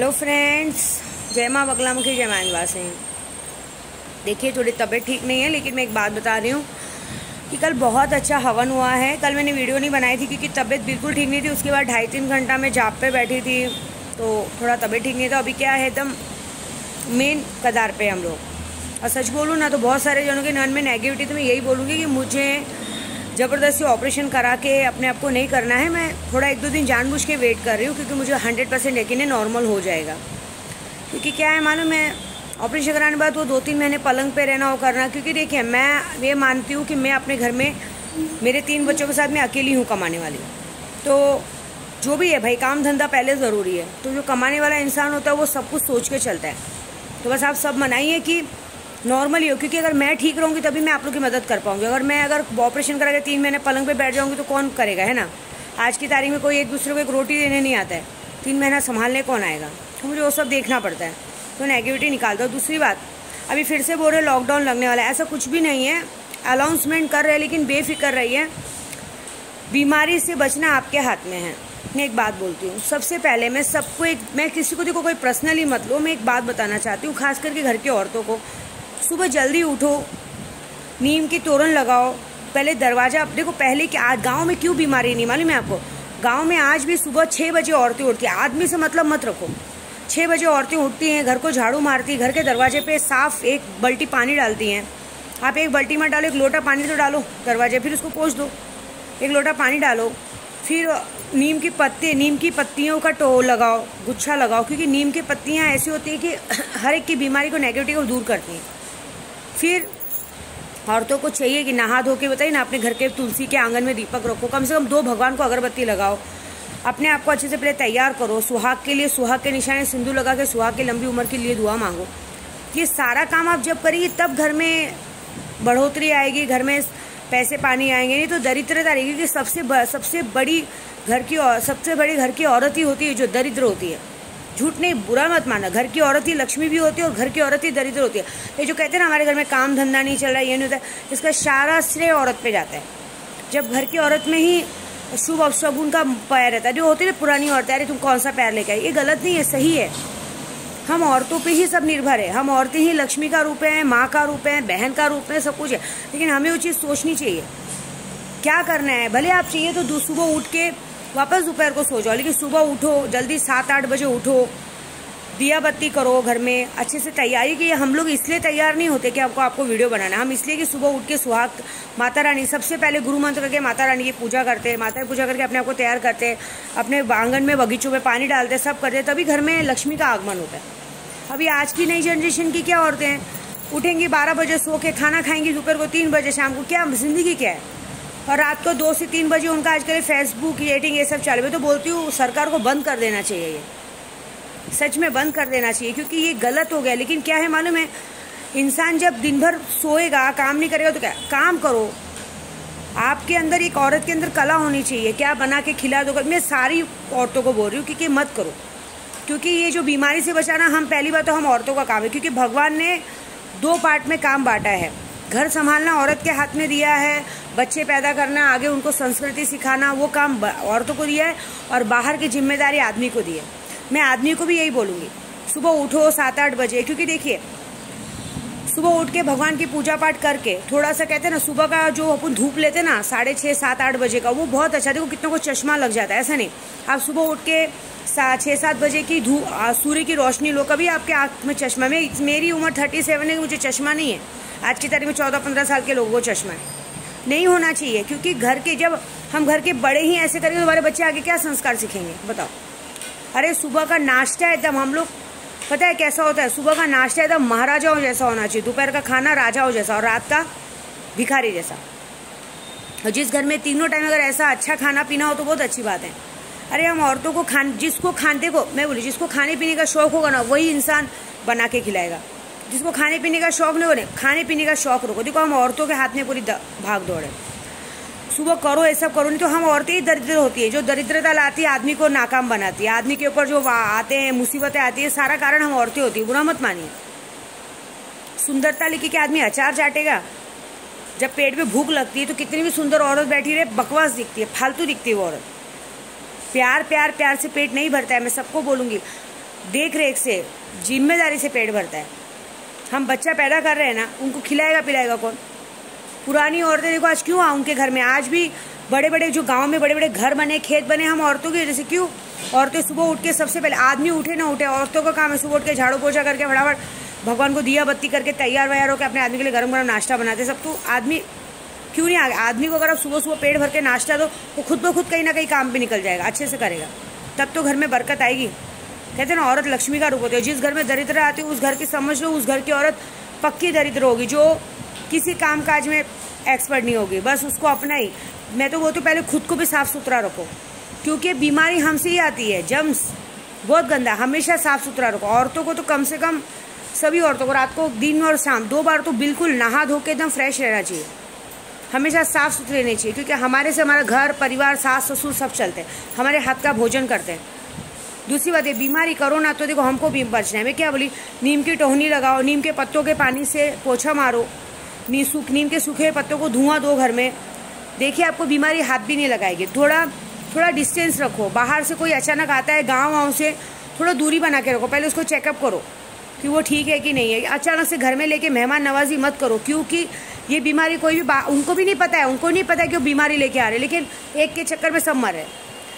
Hello friends, जय माँ बगलामुखी, जय माँ निवासी। देखिए थोड़ी तबीयत ठीक नहीं है, लेकिन मैं एक बात बता रही हूँ कि कल बहुत अच्छा हवन हुआ है। कल मैंने वीडियो नहीं बनाई थी क्योंकि तबीयत बिल्कुल ठीक नहीं थी। उसके बाद 2.5-3 घंटा मैं जाप पे बैठी थी, तो थोड़ा तबीयत ठीक नहीं था। अभी क्या है, एकदम मेन कदार पे हम लोग। और सच बोलूँ ना तो बहुत सारे जनों के मन में नेगेटिविटी, तो मैं यही बोलूँगी कि मुझे ज़बरदस्ती ऑपरेशन करा के अपने आप को नहीं करना है। मैं थोड़ा 1-2 दिन जानबूझ के वेट कर रही हूँ, क्योंकि मुझे 100% यकीन है नॉर्मल हो जाएगा। क्योंकि क्या है मालूम है, ऑपरेशन कराने के बाद वो 2-3 महीने पलंग पे रहना, वो करना। क्योंकि देखिए मैं ये मानती हूँ कि मैं अपने घर में मेरे 3 बच्चों के साथ मैं अकेली हूँ कमाने वाली। तो जो भी है भाई, काम धंधा पहले ज़रूरी है। तो जो कमाने वाला इंसान होता है वो सब कुछ सोच के चलता है। तो बस आप सब मनाइए कि नॉर्मल ही हो, क्योंकि अगर मैं ठीक रहूँगी तभी मैं आप लोग की मदद कर पाऊँगी। अगर ऑपरेशन करा के 3 महीने पलंग पे बैठ जाऊँगी तो कौन करेगा, है ना। आज की तारीख में कोई एक दूसरे को एक रोटी देने नहीं आता है, 3 महीना संभालने कौन आएगा। तो मुझे वो सब देखना पड़ता है, तो नेगेटिविटी निकाल दो। दूसरी बात, अभी फिर से बोल रहे लॉकडाउन लगने वाला है, ऐसा कुछ भी नहीं है। अनाउंसमेंट कर रहे हैं, लेकिन बेफिक्र रहिए। बीमारी से बचना आपके हाथ में है। मैं एक बात बोलती हूँ, सबसे पहले मैं किसी को देखो कोई पर्सनली मत लो, मैं एक बात बताना चाहती हूँ, खास करके घर की औरतों को। सुबह जल्दी उठो, नीम की तोरण लगाओ। पहले दरवाजा देखो, पहले क्या गांव में क्यों बीमारी नहीं मालूम है आपको। गांव में आज भी सुबह 6 बजे औरतें उठती हैं। आदमी से मतलब मत रखो, 6 बजे औरतें उठती हैं, घर को झाड़ू मारती, घर के दरवाजे पे साफ 1 बाल्टी पानी डालती हैं। आप 1 बाल्टी में डालो, 1 लोटा पानी तो डालो दरवाजे, फिर उसको पोंछ दो। 1 लोटा पानी डालो, फिर नीम की पत्तियों का टो लगाओ, गुच्छा लगाओ। क्योंकि नीम की पत्तियाँ ऐसी होती है कि हर एक की बीमारी को, नेगेटिविटी को दूर करती हैं। फिर औरतों को चाहिए कि नहा धो के, बताइए ना, अपने घर के तुलसी के आंगन में दीपक रखो, कम से कम 2 भगवान को अगरबत्ती लगाओ। अपने आप को अच्छे से पहले तैयार करो। सुहाग के लिए, सुहाग के निशाने सिंदूर लगा के सुहाग की लंबी उम्र के लिए दुआ मांगो। ये सारा काम आप जब करेंगे तब घर में बढ़ोतरी आएगी, घर में पैसे पानी आएंगे। नहीं तो दरिद्रता रहेगी। क्योंकि सबसे बड़ी घर की औरत ही होती है जो दरिद्र होती है। झूठ नहीं, बुरा मत माना, घर की औरत ही लक्ष्मी भी होती है और घर की औरत ही दरिद्र होती है। ये जो कहते हैं ना हमारे घर में काम धंधा नहीं चल रहा है, ये नहीं होता है, इसका सारा श्रेय औरत पे जाता है। जब घर की औरत में ही शुभ अपशगुन का पैर रहता है, जो होती है पुरानी औरतें, अरे तुम कौन सा पैर लेके आई, ये गलत नहीं है, सही है। हम औरतों पे ही सब निर्भर है। हम औरतें ही लक्ष्मी का रूप है, माँ का रूप है, बहन का रूप है, सब कुछ है। लेकिन हमें वो चीज़ सोचनी चाहिए क्या करना है। भले आप चाहिए तो सुबह उठ के वापस दोपहर को सो जाओ, लेकिन सुबह उठो जल्दी, 7-8 बजे उठो, दिया बत्ती करो घर में अच्छे से तैयारी की। हम लोग इसलिए तैयार नहीं होते कि आपको वीडियो बनाना, हम इसलिए कि सुबह उठ के सुहाग माता रानी, सबसे पहले गुरु मंत्र करके माता रानी की पूजा करते हैं, माता की पूजा करके अपने आप को तैयार करते हैं, अपने आंगन में बगीचों में पानी डालते हैं, सब करते हैं, तभी घर में लक्ष्मी का आगमन होता है। अभी आज की नई जनरेशन की क्या औरतें हैं, उठेंगी 12 बजे सो के, खाना खाएंगी दोपहर को 3 बजे, शाम को, क्या जिंदगी क्या है। और रात को 2 से 3 बजे उनका आजकल फेसबुक, रेटिंग, ये सब चालू है। तो बोलती हूँ सरकार को बंद कर देना चाहिए, ये सच में बंद कर देना चाहिए, क्योंकि ये गलत हो गया। लेकिन क्या है मालूम है, इंसान जब दिन भर सोएगा, काम नहीं करेगा, तो क्या काम करो। आपके अंदर, एक औरत के अंदर कला होनी चाहिए, क्या बना के खिला दो। मैं सारी औरतों को बोल रही हूँ कि मत करो, क्योंकि ये जो बीमारी से बचाना, हम पहली बात तो हम औरतों का काम है। क्योंकि भगवान ने 2 पार्ट में काम बांटा है। घर संभालना औरत के हाथ में दिया है, बच्चे पैदा करना, आगे उनको संस्कृति सिखाना, वो काम औरतों को दिया है, और बाहर की जिम्मेदारी आदमी को दी है। मैं आदमी को भी यही बोलूँगी, सुबह उठो 7-8 बजे। क्योंकि देखिए सुबह उठ के भगवान की पूजा पाठ करके, थोड़ा सा कहते हैं ना, सुबह का जो अपन धूप लेते हैं ना 6:30, 7-8 बजे का, वो बहुत अच्छा। देखो कितनों को चश्मा लग जाता है, ऐसा नहीं। आप सुबह उठ के 6-7 बजे की सूर्य की रोशनी लो, कभी आपके आँख में चश्मा, मेरी उम्र 37 है, मुझे चश्मा नहीं है। आज की तारीख में 14-15 साल के लोगों को चश्मा है, नहीं होना चाहिए। क्योंकि जब हम घर के बड़े ही ऐसे करेंगे तो हमारे बच्चे आगे क्या संस्कार सीखेंगे, बताओ। अरे सुबह का नाश्ता एकदम, हम लोग पता है कैसा होता है, सुबह का नाश्ता एकदम महाराजाओं जैसा होना चाहिए, दोपहर का खाना राजाओं जैसा, और रात का भिखारी जैसा। और जिस घर में तीनों टाइम अगर ऐसा अच्छा खाना पीना हो तो बहुत अच्छी बात है। अरे हम औरतों को जिसको खाने पीने का शौक होगा ना, वही इंसान बना के खिलाएगा। जिसको खाने पीने का शौक नहीं होने, खाने पीने का शौक रखो। देखो हम औरतों के हाथ में पूरी भाग दौड़ है। सुबह करो, ये सब करो, नहीं तो हम औरतें ही दरिद्र होती है। जो दरिद्रता लाती है, आदमी को नाकाम बनाती है, आदमी के ऊपर जो आते हैं मुसीबतें आती है, सारा कारण हम औरतें होती है। बुरा मत मानिए। सुंदरता लेके क्या आदमी अचार चाटेगा? जब पेट में भूख लगती है तो कितनी भी सुंदर औरत बैठी रहे, बकवास दिखती है, फालतू दिखती है वो औरत। प्यार से पेट नहीं भरता है, मैं सबको बोलूंगी। देख रेख से, जिम्मेदारी से पेट भरता है। हम बच्चा पैदा कर रहे हैं ना, उनको खिलाएगा पिलाएगा कौन? पुरानी औरतें देखो आज क्यों उनके घर में आज भी बड़े बड़े जो गांव में बड़े बड़े घर बने, खेत बने, हम औरतों की वजह से। क्यों? औरतें सुबह उठ के, सबसे पहले आदमी उठे ना उठे, औरतों का काम है सुबह उठ के झाड़ू पोछा करके फटाफट भगवान को दिया बत्ती करके तैयार वैयार होकर अपने आदमी के लिए गरम गरम नाश्ता बनाते सब। तो आदमी क्यों नहीं आ गया? आदमी को अगर आप सुबह सुबह पेट भर के नाश्ता दो, वो खुद ब खुद कहीं ना कहीं काम पे निकल जाएगा, अच्छे से करेगा, तब तो घर में बरकत आएगी। कहते हैं ना, औरत लक्ष्मी का रूप होती है। जिस घर में दरिद्र आती है उस घर की समझ लो, उस घर की औरत पक्की दरिद्र होगी, जो किसी काम काज में एक्सपर्ट नहीं होगी, बस उसको अपना ही। मैं तो वो तो पहले खुद को भी साफ सुथरा रखो, क्योंकि बीमारी हमसे ही आती है, जम्स बहुत गंदा। हमेशा साफ सुथरा रखो। औरतों को तो कम से कम, सभी औरतों को रात को, दिन और शाम 2 बार तो बिल्कुल नहा धो के एकदम फ्रेश रहना चाहिए, हमेशा साफ सुथरे रहने चाहिए, क्योंकि हमारे से हमारा घर परिवार, सास ससुर सब चलते हैं, हमारे हाथ का भोजन करते हैं। दूसरी बात है, बीमारी करो ना तो देखो हमको भी बचना है। मैं क्या बोली, नीम की टोहनी लगाओ, नीम के पत्तों के पानी से पोछा मारो, नीम के सूखे पत्तों को धुआं दो घर में, देखिए आपको बीमारी हाथ भी नहीं लगाएगी। थोड़ा डिस्टेंस रखो। बाहर से कोई अचानक आता है गाँव से, थोड़ा दूरी बना के रखो, पहले उसको चेकअप करो कि वो ठीक है कि नहीं है। अचानक से घर में लेके मेहमान नवाजी मत करो, क्योंकि ये बीमारी कोई भी उनको भी नहीं पता है, उनको नहीं पता है कि वो बीमारी लेके आ रहे, लेकिन एक के चक्कर में सब मर रहे।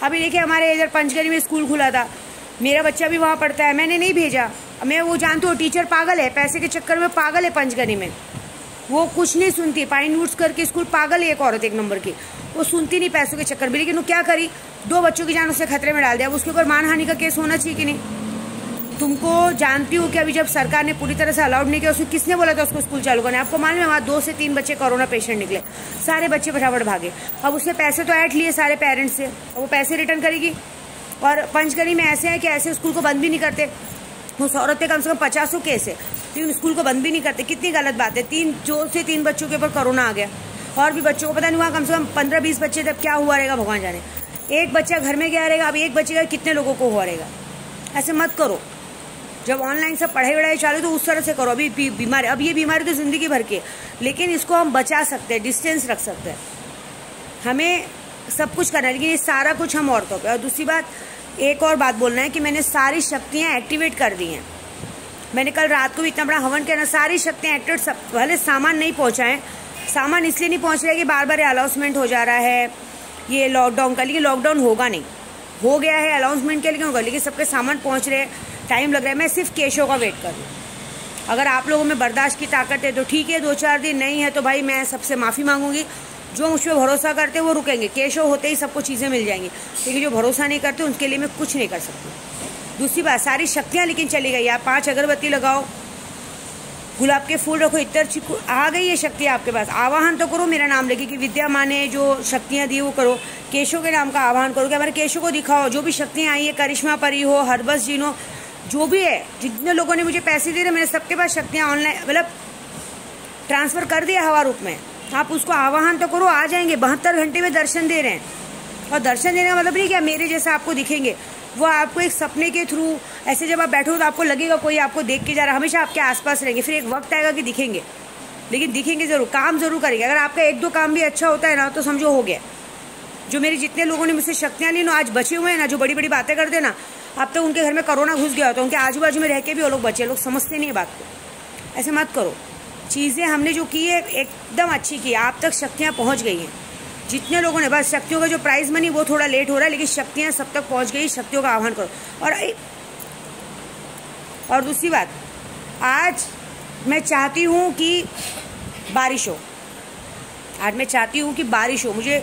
अभी देखिए हमारे इधर पंचगढ़ी में स्कूल खुला था, मेरा बच्चा भी वहाँ पढ़ता है, मैंने नहीं भेजा। मैं वो जानती हूँ, टीचर पागल है, पैसे के चक्कर में पागल है। पंचगढ़ी में वो कुछ नहीं सुनती, पाइन वुड्स करके स्कूल पागल है, एक औरत 1 नंबर की, वो सुनती नहीं पैसों के चक्कर में। लेकिन वो क्या करी, 2 बच्चों की जान उसने खतरे में डाल दिया। अब उसके ऊपर मानहानि का केस होना चाहिए कि नहीं? तुमको जानती हूँ कि अभी जब सरकार ने पूरी तरह से अलाउड नहीं किया, उसको किसने बोला था उसको स्कूल चालू करना? आपको मालूम है, वहाँ 2 से 3 बच्चे कोरोना पेशेंट निकले, सारे बच्चे फटाफट भागे। अब उसने पैसे तो ऐड लिए सारे पेरेंट्स से, वो पैसे रिटर्न करेगी। और पंचगढ़ी में ऐसे है कि ऐसे स्कूल को बंद भी नहीं करते। उस औरत पे कम से कम 50 केस है, लेकिन स्कूल को बंद भी नहीं करते। कितनी गलत बात है। 2 से 3 बच्चों के ऊपर कोरोना आ गया, और भी बच्चों को पता नहीं हुआ, कम से कम 15-20 बच्चे, तब क्या हुआ रहेगा भगवान जाने। एक बच्चा घर में गया रहेगा, अब एक बच्चे का कितने लोगों को हुआ रहेगा। ऐसे मत करो। जब ऑनलाइन सब पढ़ाई वढ़ाई चालू तो उस तरह से करो। अभी बीमारी, अब ये बीमारी तो जिंदगी भर की है, लेकिन इसको हम बचा सकते हैं, डिस्टेंस रख सकते हैं, हमें सब कुछ करना है, लेकिन ये सारा कुछ हम औरतों पे। और दूसरी बात, एक और बात बोलना है कि मैंने सारी शक्तियाँ एक्टिवेट कर दी हैं। मैंने कल रात को भी इतना बड़ा हवन किया ना, सारी शक्तियाँ एक्टिवेट, सब भले सामान नहीं पहुँचाएं, सामान इसलिए नहीं पहुँच रहा है कि बार बार अनाउंसमेंट हो जा रहा है ये लॉकडाउन का, लेकिन लॉकडाउन होगा नहीं, हो गया है अनाउंसमेंट के, लेकिन होगा, लेकिन सबके सामान पहुँच रहे हैं, टाइम लग रहा है। मैं सिर्फ केशव का वेट कर रही हूँ। अगर आप लोगों में बर्दाश्त की ताकत है तो ठीक है, 2-4 दिन नहीं है तो भाई मैं सबसे माफ़ी मांगूंगी। जो मुझ पर भरोसा करते हैं वो रुकेंगे, केशव होते ही सबको चीज़ें मिल जाएंगी, लेकिन जो भरोसा नहीं करते उनके लिए मैं कुछ नहीं कर सकती। दूसरी बात, सारी शक्तियाँ लेकिन चली गई। आप 5 अगरबत्ती लगाओ, गुलाब के फूल रखो, इतर चिक्कू, आ गई ये शक्ति आपके पास। आवाहन तो करो, मेरा नाम लेके कि विद्या माँ ने जो शक्तियाँ दी वो करो, केशव के नाम का आवाहन करो कि हमारे केशव को दिखाओ। जो भी शक्तियाँ आई है, करिश्मा परी हो, हरबस जीन हो, जो भी है, जितने लोगों ने मुझे पैसे दे रहे, मैंने सबके पास शक्तियाँ ऑनलाइन मतलब ट्रांसफ़र कर दिया हवा रूप में। आप उसको आवाहन तो करो, आ जाएंगे। 72 घंटे में दर्शन दे रहे हैं, और दर्शन देने का मतलब नहीं क्या मेरे जैसा आपको दिखेंगे, वो आपको एक सपने के थ्रू, ऐसे जब आप बैठो तो आपको लगेगा कोई आपको देख के जा रहा है, हमेशा आपके आसपास रहेंगे। फिर एक वक्त आएगा कि दिखेंगे, लेकिन दिखेंगे ज़रूर, काम ज़रूर करेंगे। अगर आपका 1-2 काम भी अच्छा होता है ना तो समझो हो गया। जो मेरे जितने लोगों ने मुझसे शक्तियाँ ली ना, आज बचे हुए हैं ना, जो बड़ी बड़ी बातें करते ना, अब तो उनके घर में कोरोना घुस गया होता, उनके आजू बाजू में रह के भी वो लोग बचे। लोग समझते नहीं है बात को। ऐसे मत करो। चीज़ें हमने जो की है एकदम अच्छी की, आप तक शक्तियाँ पहुँच गई हैं। जितने लोगों ने, बस शक्तियों का जो प्राइज मनी वो थोड़ा लेट हो रहा है, लेकिन शक्तियाँ सब तक पहुँच गई। शक्तियों का आह्वान करो। और दूसरी बात, आज मैं चाहती हूँ कि बारिश हो। आज मैं चाहती हूँ कि बारिश हो मुझे,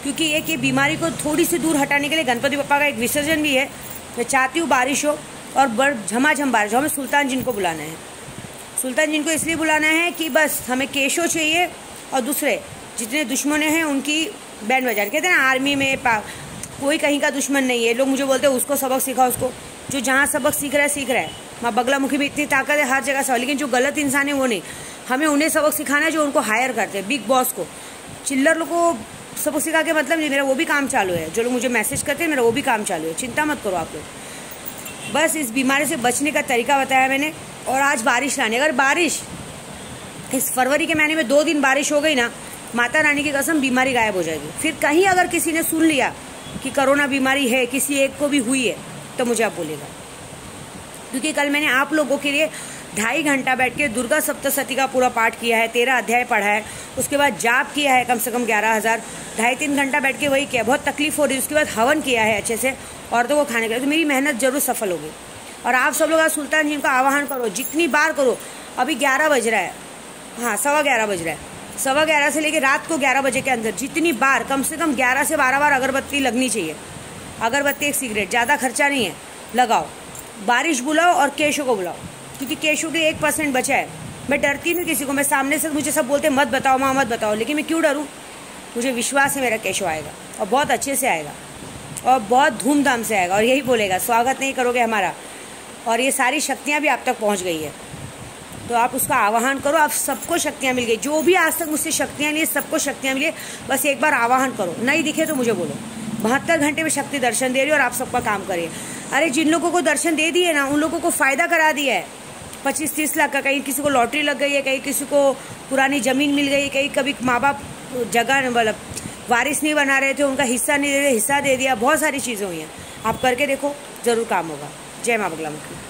क्योंकि एक ये बीमारी को थोड़ी सी दूर हटाने के लिए गणपति बप्पा का एक विसर्जन भी है। मैं चाहती हूँ बारिश हो, और झमाझम बारिश हो। हमें सुल्तान जिन को बुलाना है। सुल्तान जिन को इसलिए बुलाना है कि बस हमें केशव चाहिए, और दूसरे जितने दुश्मन हैं उनकी बैंड बजा। कहते हैं ना, आर्मी में कोई कहीं का दुश्मन नहीं है। लोग मुझे बोलते हैं उसको सबक सिखाओ, उसको जो जहाँ सबक सीख रहा है। माँ बगलामुखी में इतनी ताकत है, हर जगह सब, लेकिन जो गलत इंसान है वो नहीं। हमें उन्हें सबक सिखाना है जो उनको हायर करते हैं, बिग बॉस को। चिल्लर लोग को सबक सिखा के मतलब नहीं, मेरा वो भी काम चालू है। जो लोग मुझे मैसेज करते हैं, मेरा वो भी काम चालू है। चिंता मत करो आप लोग। बस इस बीमारी से बचने का तरीका बताया मैंने। और आज बारिश लानी, अगर बारिश इस फरवरी के महीने में 2 दिन बारिश हो गई ना, माता रानी की कसम बीमारी गायब हो जाएगी। फिर कहीं अगर किसी ने सुन लिया कि कोरोना बीमारी है, किसी एक को भी हुई है, तो मुझे आप बोलेगा। क्योंकि कल मैंने आप लोगों के लिए 2.5 घंटा बैठ के दुर्गा सप्तशती का पूरा पाठ किया है, 13 अध्याय पढ़ा है, उसके बाद जाप किया है कम से कम 11,000, 2.5-3 घंटा बैठ के वही किया, बहुत तकलीफ हो रही है। उसके बाद हवन किया है अच्छे से औरतों को खाने के लिए, तो मेरी मेहनत जरूर सफल होगी। और आप सब लोग आज सुल्तान जी का आवाहन करो, जितनी बार करो। अभी 11 बज रहा है, हाँ 11:15 बज रहा है, 11:15 से लेकर रात को 11 बजे के अंदर जितनी बार, कम से कम 11 से 12 बार अगरबत्ती लगनी चाहिए। अगरबत्ती, एक सिगरेट, ज़्यादा खर्चा नहीं है, लगाओ। बारिश बुलाओ और केशव को बुलाओ, क्योंकि केशव के 1% बचा है। मैं डरती नहीं किसी को, मैं सामने से मुझे सब बोलते मत बताओ माँ मत बताओ, लेकिन मैं क्यों डरूँ? मुझे विश्वास है मेरा केशव आएगा और बहुत अच्छे से आएगा और बहुत धूमधाम से आएगा और यही बोलेगा स्वागत नहीं करोगे हमारा। और ये सारी शक्तियाँ भी आप तक पहुँच गई है, तो आप उसका आवाहन करो। आप सबको शक्तियाँ मिल गई, जो भी आज तक मुझसे शक्तियाँ लिए सबको शक्तियाँ मिली। बस एक बार आवाहन करो, नहीं दिखे तो मुझे बोलो। 72 घंटे में शक्ति दर्शन दे रही है और आप सबका काम करिए। अरे जिन लोगों को दर्शन दे दिए ना, उन लोगों को फ़ायदा करा दिया है 25-30 लाख का। कहीं किसी को लॉटरी लग गई है, कहीं किसी को पुरानी ज़मीन मिल गई, कहीं कभी माँ बाप जगह मतलब वारिस नहीं बना रहे थे, उनका हिस्सा नहीं दे रहे, हिस्सा दे दिया। बहुत सारी चीज़ें हुई हैं, आप करके देखो, ज़रूर काम होगा। जय माँ बगलामुखी।